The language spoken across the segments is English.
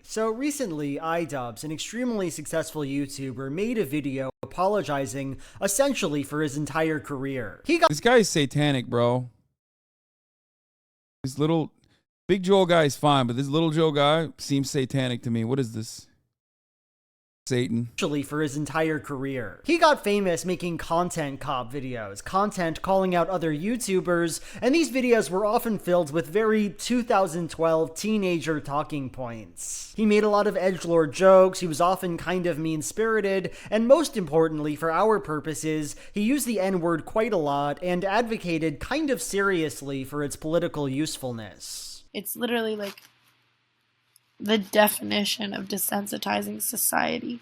So recently, Idubbbz, an extremely successful YouTuber, made a video apologizing essentially for his entire career. This guy is satanic, bro. This little Big Joe guy is fine, but this little Joe guy seems satanic to me. What is this? Satan. For his entire career. He got famous making content cop videos, content calling out other YouTubers, and these videos were often filled with very 2012 teenager talking points. He made a lot of edgelord jokes, he was often kind of mean-spirited, and most importantly for our purposes, he used the N-word quite a lot and advocated kind of seriously for its political usefulness. It's literally like the definition of desensitizing society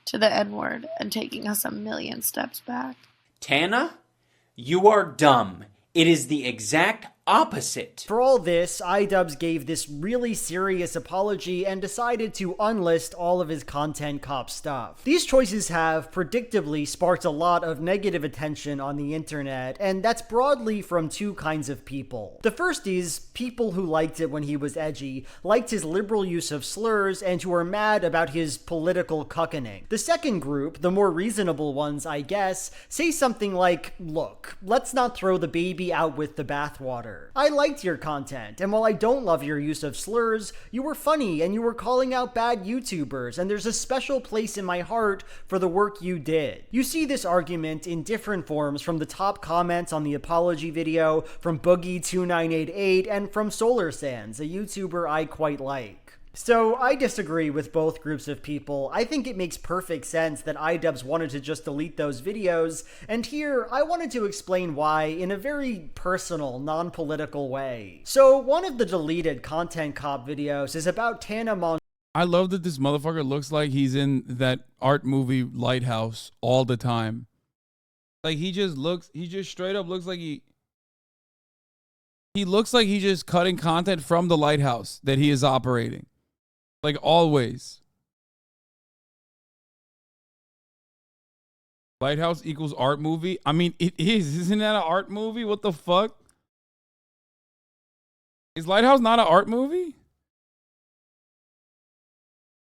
to the N-word and taking us a million steps back. Tana, you are dumb. It is the exact opposite. For all this, Idubbbz gave this really serious apology and decided to unlist all of his content cop stuff. These choices have predictably sparked a lot of negative attention on the internet, and that's broadly from two kinds of people. The first is people who liked it when he was edgy, liked his liberal use of slurs, and who are mad about his political cuckening. The second group, the more reasonable ones I guess, say something like, look, let's not throw the baby out with the bathwater. I liked your content, and while I don't love your use of slurs, you were funny and you were calling out bad YouTubers, and there's a special place in my heart for the work you did. You see this argument in different forms from the top comments on the apology video, from Boogie2988, and from Solar Sands, a YouTuber I quite like. So I disagree with both groups of people. I think it makes perfect sense that Idubbbz wanted to just delete those videos, and here I wanted to explain why in a very personal, non-political way. So one of the deleted content cop videos is about Tana. I love that this motherfucker looks like he's in that art movie Lighthouse all the time. Like he just straight up looks like he looks like he's just cutting content from the lighthouse that he is operating. Like always. Lighthouse equals art movie. I mean, it is. Isn't that an art movie? What the fuck? Is Lighthouse not an art movie?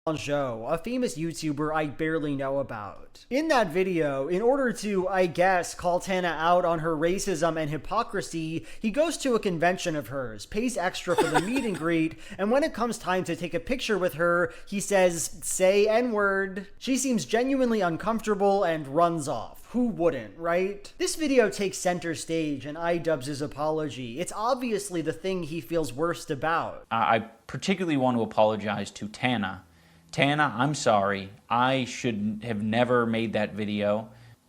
A famous YouTuber I barely know about. In that video, in order to, I guess, call Tana out on her racism and hypocrisy, he goes to a convention of hers, pays extra for the meet and greet, and when it comes time to take a picture with her, he says, say N-word. She seems genuinely uncomfortable and runs off. Who wouldn't, right? This video takes center stage in Idubbbz's apology. It's obviously the thing he feels worst about. I particularly want to apologize to Tana. Tana, I'm sorry. I should have never made that video.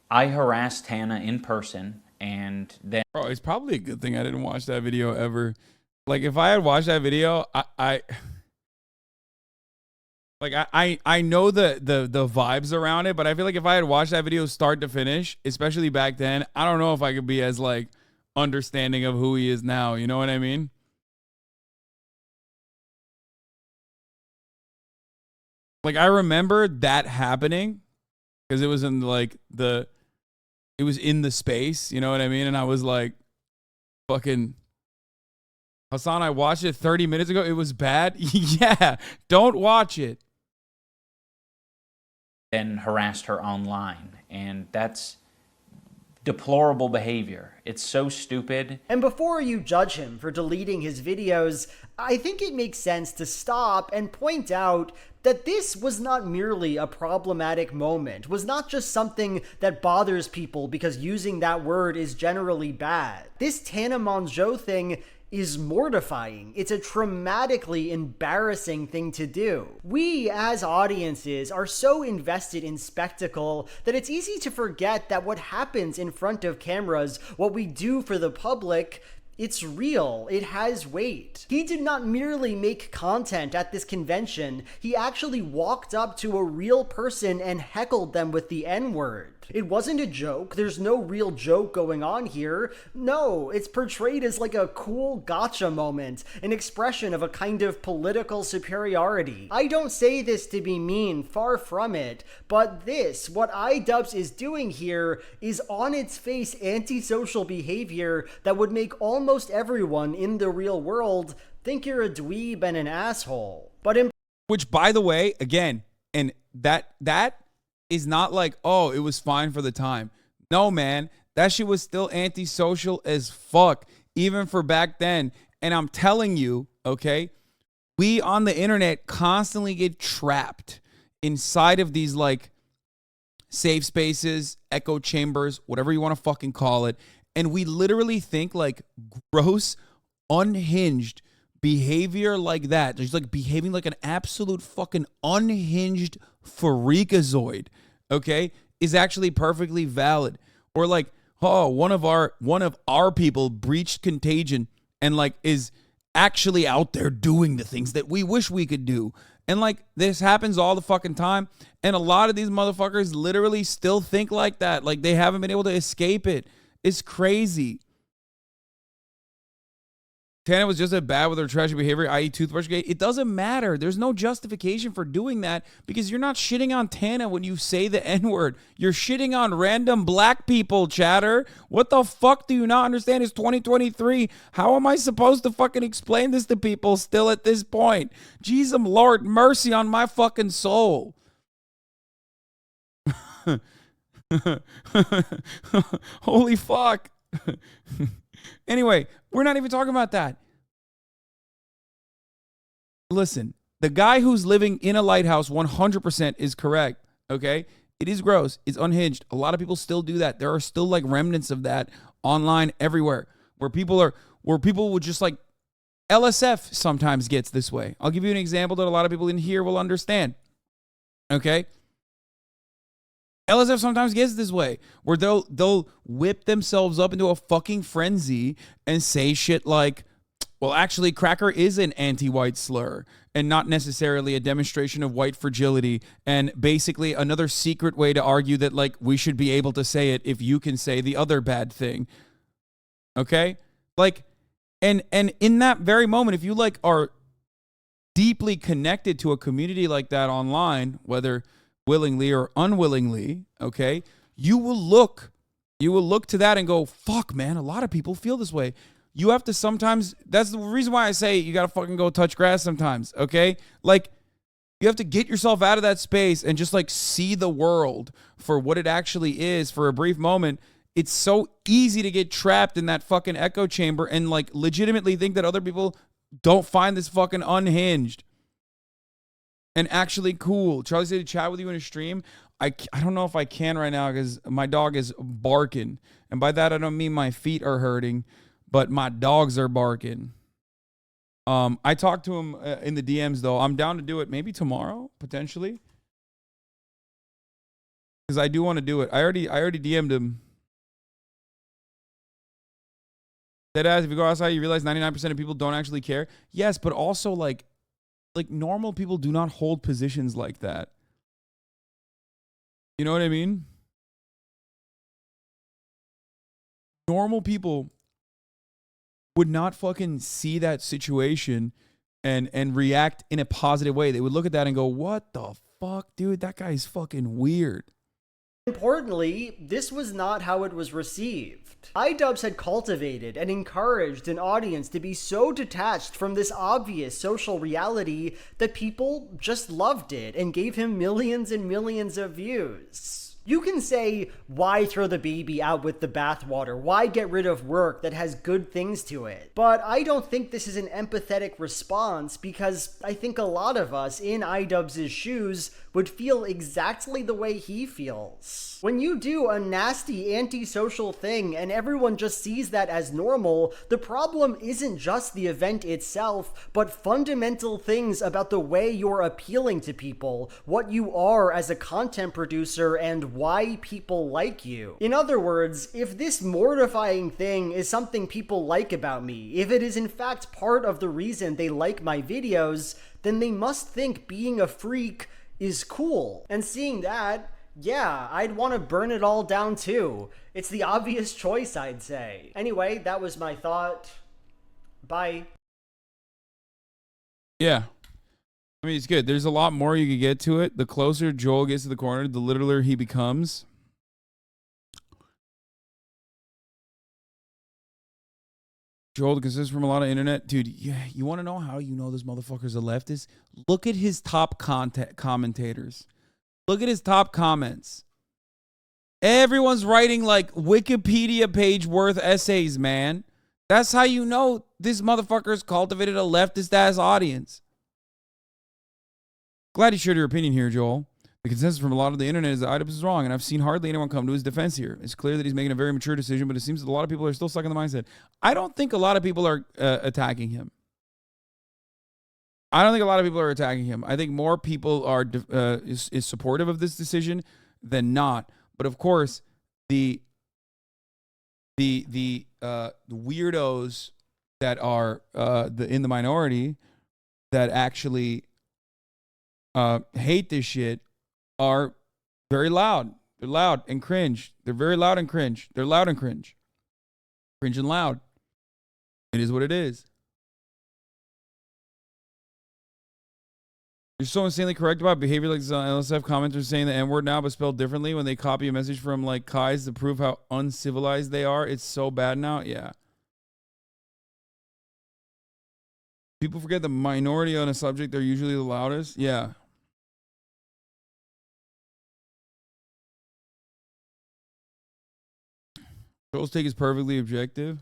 I harassed Tana in person, and then... Bro, it's probably a good thing I didn't watch that video ever. Like, if I had watched that video, I know the vibes around it, but I feel like if I had watched that video start to finish, especially back then, I don't know if I could be as, like, understanding of who he is now. You know what I mean? Like, I remember that happening because it was in like it was in the space, you know what I mean? And I was like, fucking Hasan, I watched it 30 minutes ago. It was bad. Yeah, don't watch it. Then harassed her online, and that's deplorable behavior. It's so stupid. And before you judge him for deleting his videos, I think it makes sense to stop and point out that this was not merely a problematic moment, was not just something that bothers people because using that word is generally bad. This Tana Mongeau thing is mortifying. It's a traumatically embarrassing thing to do. We, as audiences, are so invested in spectacle that it's easy to forget that what happens in front of cameras, what we do for the public, it's real. It has weight. He did not merely make content at this convention. He actually walked up to a real person and heckled them with the N-word. It wasn't a joke. There's no real joke going on here. No, it's portrayed as like a cool gotcha moment, an expression of a kind of political superiority. I don't say this to be mean, far from it, but this, what Idubbbz is doing here, is on its face antisocial behavior that would make almost everyone in the real world think you're a dweeb and an asshole. But Which, by the way, again, and that is not like, oh, it was fine for the time. No, man, that shit was still antisocial as fuck, even for back then. And I'm telling you, okay, we on the internet constantly get trapped inside of these like safe spaces, echo chambers, whatever you want to fucking call it. And we literally think like gross, unhinged behavior like that, just like behaving like an absolute fucking unhinged freakazoid, okay, is actually perfectly valid. Or like, oh, one of our people breached contagion and like is actually out there doing the things that we wish we could do. And like this happens all the fucking time. And a lot of these motherfuckers literally still think like that. Like they haven't been able to escape it. It's crazy. Tana was just as bad with her trashy behavior, i.e. toothbrush gate. It doesn't matter. There's no justification for doing that because you're not shitting on Tana when you say the N-word. You're shitting on random black people, chatter. What the fuck do you not understand? It's 2023. How am I supposed to fucking explain this to people still at this point? Jesus, Lord, mercy on my fucking soul. Holy fuck. Anyway, we're not even talking about that. Listen, the guy who's living in a lighthouse 100% is correct, okay? It is gross. It's unhinged. A lot of people still do that. There are still like remnants of that online everywhere where people would just like LSF sometimes gets this way. I'll give you an example that a lot of people in here will understand, okay? LSF sometimes gets this way, where they'll whip themselves up into a fucking frenzy and say shit like, well, actually, cracker is an anti-white slur and not necessarily a demonstration of white fragility, and basically another secret way to argue that, like, we should be able to say it if you can say the other bad thing. Okay? Like, and in that very moment, if you, like, are deeply connected to a community like that online, whether willingly or unwillingly, okay, you will look to that and go, fuck, man, a lot of people feel this way. You have to sometimes, that's the reason why I say you got to fucking go touch grass sometimes, okay? Like, you have to get yourself out of that space and just like see the world for what it actually is for a brief moment. It's so easy to get trapped in that fucking echo chamber and like legitimately think that other people don't find this fucking unhinged and actually cool. Charlie said to chat with you in a stream. I don't know if I can right now because my dog is barking. And by that, I don't mean my feet are hurting, but my dogs are barking. I talked to him in the DMs, though. I'm down to do it maybe tomorrow, potentially. Because I do want to do it. I already DM'd him. Deadass, if you go outside, you realize 99% of people don't actually care. Yes, but also, like normal people do not hold positions like that. You know what I mean? Normal people would not fucking see that situation and react in a positive way. They would look at that and go, what the fuck, dude? That guy's fucking weird. Importantly, this was not how it was received. Idubbbz had cultivated and encouraged an audience to be so detached from this obvious social reality that people just loved it and gave him millions and millions of views. You can say, why throw the baby out with the bathwater? Why get rid of work that has good things to it? But I don't think this is an empathetic response because I think a lot of us in Idubbbz's shoes would feel exactly the way he feels. When you do a nasty antisocial thing and everyone just sees that as normal, the problem isn't just the event itself, but fundamental things about the way you're appealing to people, what you are as a content producer, and why people like you. In other words, if this mortifying thing is something people like about me, if it is in fact part of the reason they like my videos, then they must think being a freak is cool. And seeing that, yeah, I'd want to burn it all down too. It's the obvious choice, I'd say. Anyway, that was my thought. Bye. Yeah. I mean, it's good. There's a lot more you could get to it. The closer Joel gets to the corner, the littler he becomes. Joel, the consensus from a lot of internet. Dude, yeah, you want to know how you know this motherfucker's a leftist? Look at his top commentators. Look at his top comments. Everyone's writing like Wikipedia page worth essays, man. That's how you know this motherfucker's cultivated a leftist ass audience. Glad you shared your opinion here, Joel. The consensus from a lot of the internet is that Idubbbz is wrong, and I've seen hardly anyone come to his defense here. It's clear that he's making a very mature decision, but it seems that a lot of people are still stuck in the mindset. I don't think a lot of people are attacking him. I think more people are is supportive of this decision than not. But of course, the weirdos that are in the minority that actually hate this shit are very loud. They're loud and cringe. They're very loud and cringe. They're loud and cringe. Cringe and loud. It is what it is. You're so insanely correct about behavior like this. LSF commenters saying the N-word now but spelled differently when they copy a message from like Kai's to prove how uncivilized they are. It's so bad now. Yeah. People forget the minority on a subject, they're usually the loudest. Yeah. Joel's take is perfectly objective.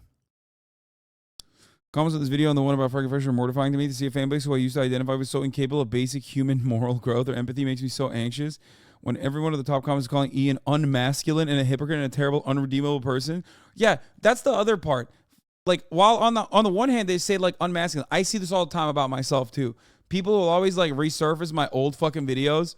Comments on this video and the one about fucking fresh are mortifying to me. To see a fan base who I used to identify with so incapable of basic human moral growth or empathy makes me so anxious. When every one of the top comments is calling Ian unmasculine and a hypocrite and a terrible, unredeemable person. Yeah, that's the other part. Like, while on the one hand they say like unmasculine, I see this all the time about myself too. People will always like resurface my old fucking videos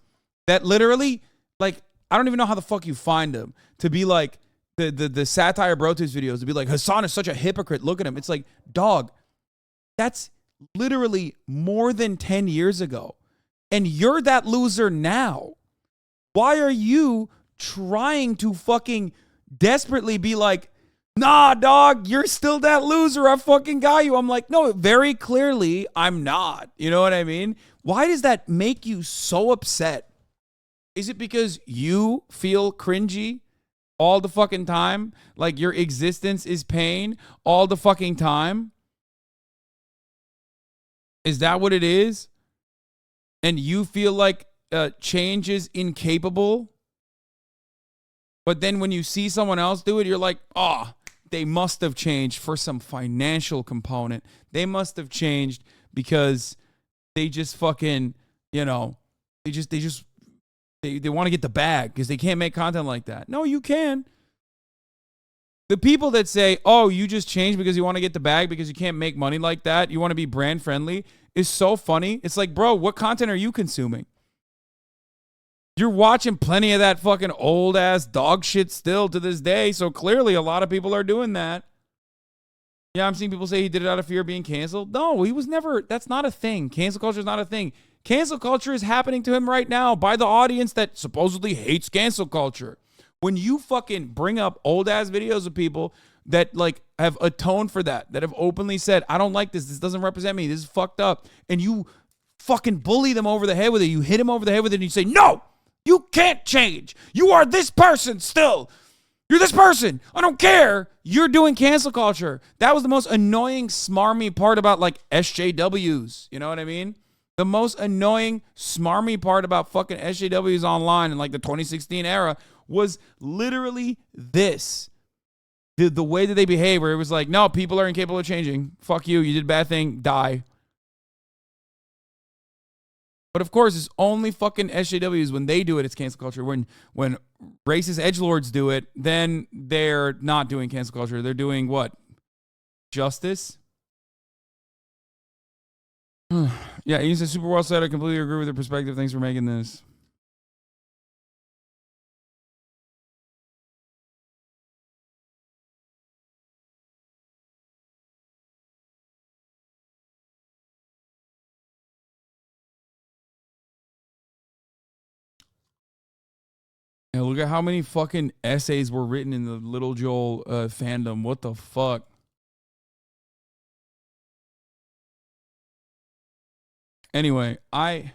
that literally, like, I don't even know how the fuck you find them to be like. The satire Brotus videos to be like, Hasan is such a hypocrite. Look at him. It's like, dog, that's literally more than 10 years ago. And you're that loser now. Why are you trying to fucking desperately be like, nah, dog, you're still that loser. I fucking got you. I'm like, no, very clearly I'm not. You know what I mean? Why does that make you so upset? Is it because you feel cringy all the fucking time? Like your existence is pain all the fucking time? Is that what it is? And you feel like change is incapable? But then when you see someone else do it, you're like, oh, they must have changed for some financial component. They must have changed because they just fucking, you know, they want to get the bag because they can't make content like that. No, you can. The people that say, oh, you just changed because you want to get the bag because you can't make money like that, you want to be brand friendly, is so funny. It's like, bro, what content are you consuming? You're watching plenty of that fucking old ass dog shit still to this day. So clearly a lot of people are doing that. Yeah, I'm seeing people say he did it out of fear of being canceled. No, he was never. That's not a thing. Cancel culture is not a thing. Cancel culture is happening to him right now by the audience that supposedly hates cancel culture. When you fucking bring up old ass videos of people that like have atoned for that have openly said, I don't like this. This doesn't represent me. This is fucked up. And you fucking bully them over the head with it. You hit him over the head with it and you say, no, you can't change. You are this person still. You're this person. I don't care. You're doing cancel culture. That was the most annoying, smarmy part about like SJWs. You know what I mean? The most annoying, smarmy part about fucking SJWs online in like the 2016 era was literally this. The way that they behave, where it was like, no, people are incapable of changing. Fuck you. You did a bad thing. Die. But of course, it's only fucking SJWs when they do it, it's cancel culture. When racist edgelords do it, then they're not doing cancel culture. They're doing what? Justice? Yeah, Ian said super well said. I completely agree with your perspective. Thanks for making this. Yeah, look at how many fucking essays were written in the Little Joel fandom. What the fuck? Anyway, I'm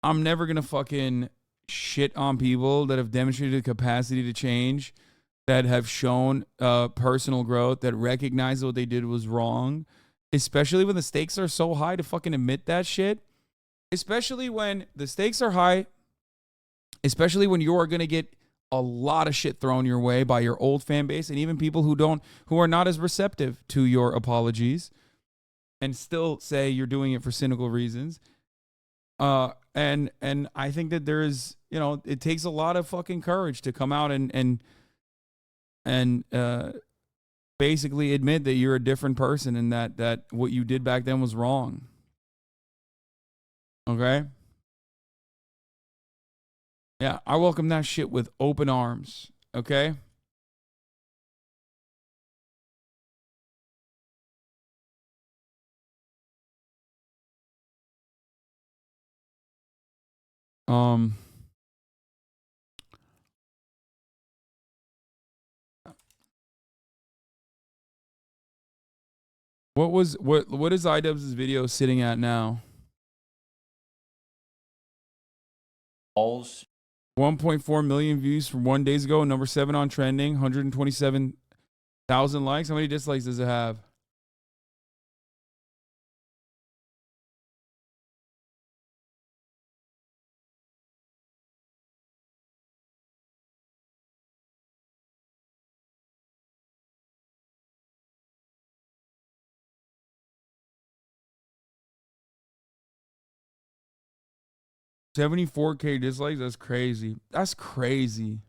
never gonna fucking shit on people that have demonstrated the capacity to change, that have shown personal growth, that recognize what they did was wrong, especially when the stakes are so high to fucking admit that shit, especially when the stakes are high, especially when you are going to get a lot of shit thrown your way by your old fan base and even people who are not as receptive to your apologies and still say you're doing it for cynical reasons. And I think that there is, it takes a lot of fucking courage to come out and basically admit that you're a different person and that what you did back then was wrong. Okay? Yeah, I welcome that shit with open arms. Okay? What is Idubbbz' video sitting at now? Balls. 1.4 million views from 1 day ago. Number 7 on trending. 127,000 likes. How many dislikes does it have? $74K dislikes. That's crazy. That's crazy.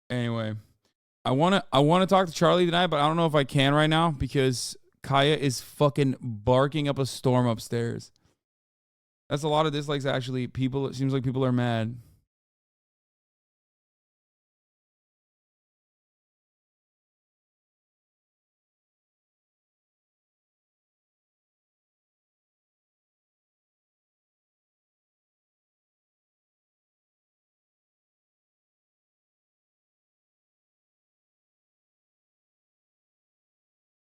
Anyway, I wanna talk to Charlie tonight, but I don't know if I can right now because Kaya is fucking barking up a storm upstairs. That's a lot of dislikes. Actually, it seems like people are mad.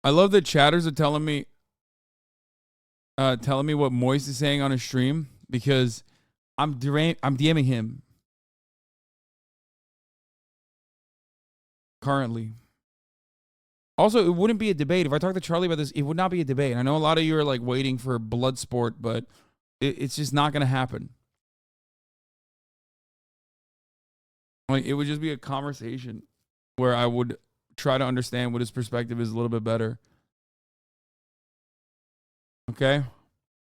I love that chatters are telling me what Moist is saying on his stream because I'm DMing him currently. Also, it wouldn't be a debate. If I talk to Charlie about this, it would not be a debate. I know a lot of you are like waiting for blood sport, but it's just not going to happen. Like, it would just be a conversation where I would try to understand what his perspective is a little bit better. Okay?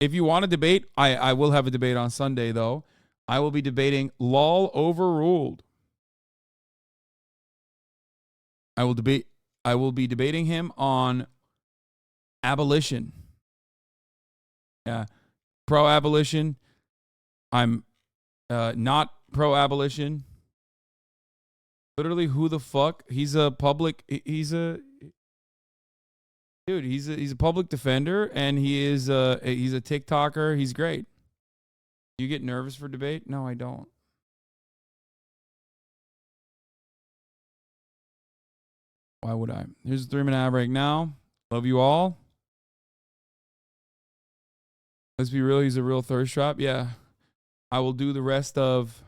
If you want to debate, I will have a debate on Sunday, though. I will be debating LOL overruled. I will be debating him on abolition. Yeah. Pro-abolition. I'm not pro-abolition. Literally, who the fuck? He's a public public defender, and he's a TikToker. He's great. You get nervous for debate? No, I don't. Why would I? Here's a 3-minute ad break now. Love you all. Let's be real. He's a real thirst trap. Yeah. I will do the rest of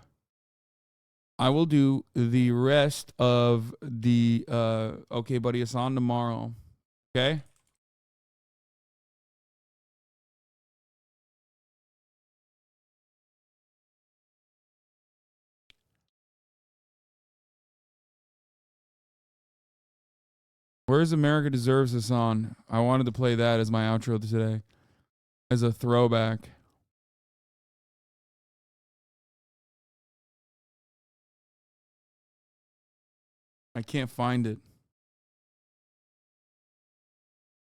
the Okay Buddy Hasan tomorrow. Okay? Where's America Deserves Hasan? I wanted to play that as my outro today. As a throwback. I can't find it.